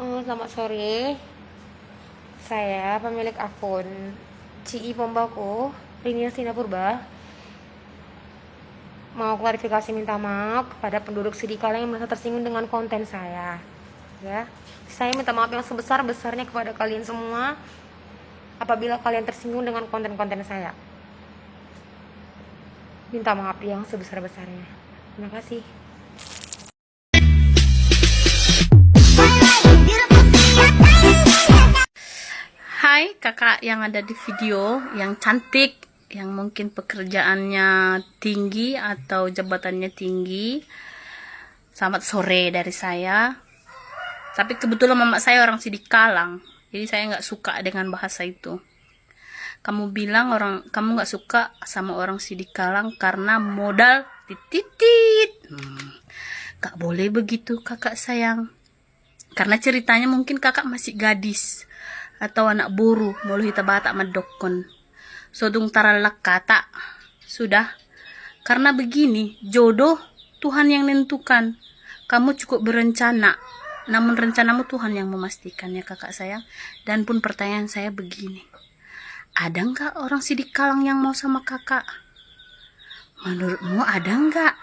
Selamat sore. Saya pemilik akun CI Pombako, Rinia Sinapurba. Mau klarifikasi minta maaf kepada penduduk Sidikalang yang merasa tersinggung dengan konten saya. Ya, saya minta maaf yang sebesar-besarnya kepada kalian semua apabila kalian tersinggung dengan konten-konten saya. Minta maaf yang sebesar-besarnya. Terima kasih. Hai kakak yang ada di video, yang cantik, yang mungkin pekerjaannya tinggi atau jabatannya tinggi. Selamat sore dari saya. Tapi kebetulan mama saya orang Sidikalang, jadi saya nggak suka dengan bahasa itu. Kamu bilang kamu nggak suka sama orang Sidikalang karena modal titit. Gak boleh begitu kakak sayang. Karena ceritanya mungkin kakak masih gadis atau anak buru mulu hita batak madokon sodung taralak kata sudah. Karena begini, jodoh Tuhan yang nentukan. Kamu cukup berencana, namun rencanamu Tuhan yang memastikan ya kakak sayang. Dan pun pertanyaan saya begini, ada nggak orang Sidikalang yang mau sama kakak? Menurutmu ada nggak?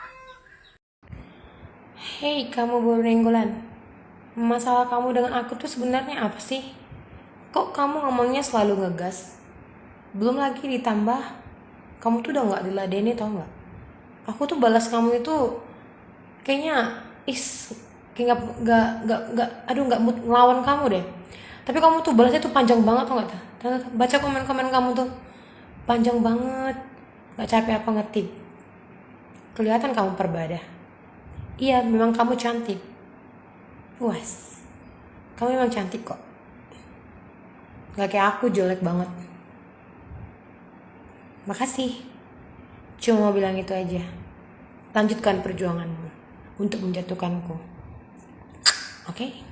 Hei kamu buru nenggolan, masalah kamu dengan aku tuh sebenarnya apa sih? Kok kamu ngomongnya selalu ngegas? Belum lagi ditambah kamu tuh udah gak diladeni, tau gak? Aku tuh balas kamu itu kayaknya kayak gak mood ngelawan kamu deh. Tapi kamu tuh balasnya tuh panjang banget, tau gak? Baca komen-komen kamu tuh panjang banget, gak capek apa ngetik. Kelihatan kamu perbadah. Iya, memang kamu cantik. Puas, kamu memang cantik kok. Gak kayak aku jelek banget. Makasih. Cuma mau bilang itu aja. Lanjutkan perjuanganmu untuk menjatuhkanku. Oke?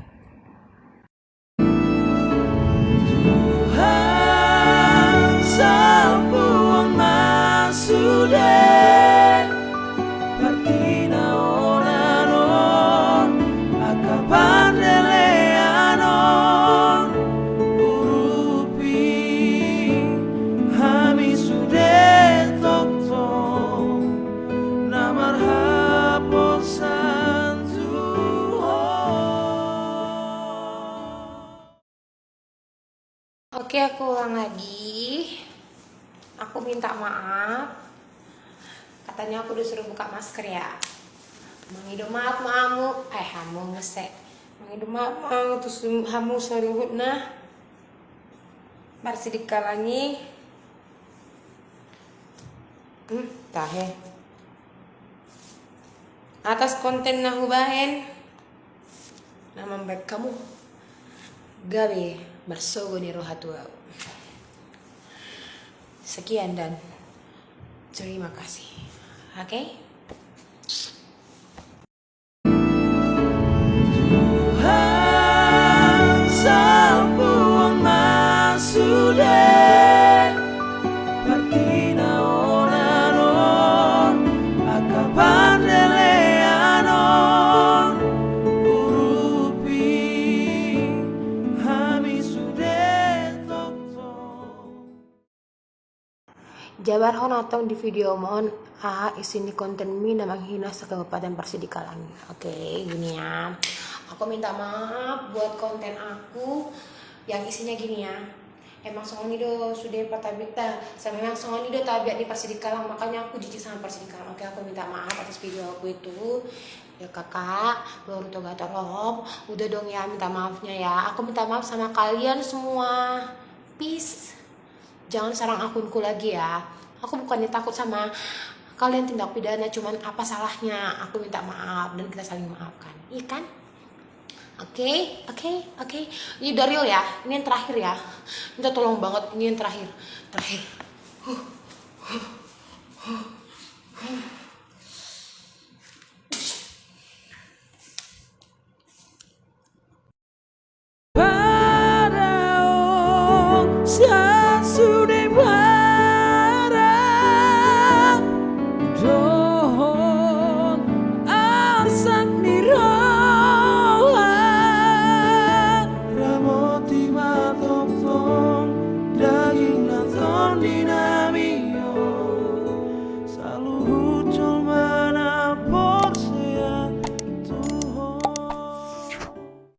Oke, aku ulang lagi. Aku minta maaf. Katanya aku disuruh buka masker ya. Mangido maaf maamu. Hamu ngesek. Mangido maaf maamu terus hamu saluhut nah. Barsi dikalangi. Tahe. Atas konten nah hubahen. Nama baik kamu. Gabe bersogo ni rohatua. Sekian dan terima kasih. Oke? Jabar honatong di video mohon isini konten mi na manghina sa Kabupaten Sidikalang. Oke, gini ya. Aku minta maaf buat konten aku yang isinya gini ya. Emang songonido sudah patabita, saya memang songonido tabiat di Sidikalang, makanya aku jijik sama Sidikalang. Oke, aku minta maaf atas video aku itu. Ya kakak, baru toga torop, udah dong ya minta maafnya ya. Aku minta maaf sama kalian semua. Peace. Jangan sarang akunku lagi ya. Aku bukannya takut sama kalian tindak pidana, cuman apa salahnya aku minta maaf dan kita saling maafkan, iya kan? Oke. Ini udah real ya, ini yang terakhir ya. Minta tolong banget, ini yang terakhir.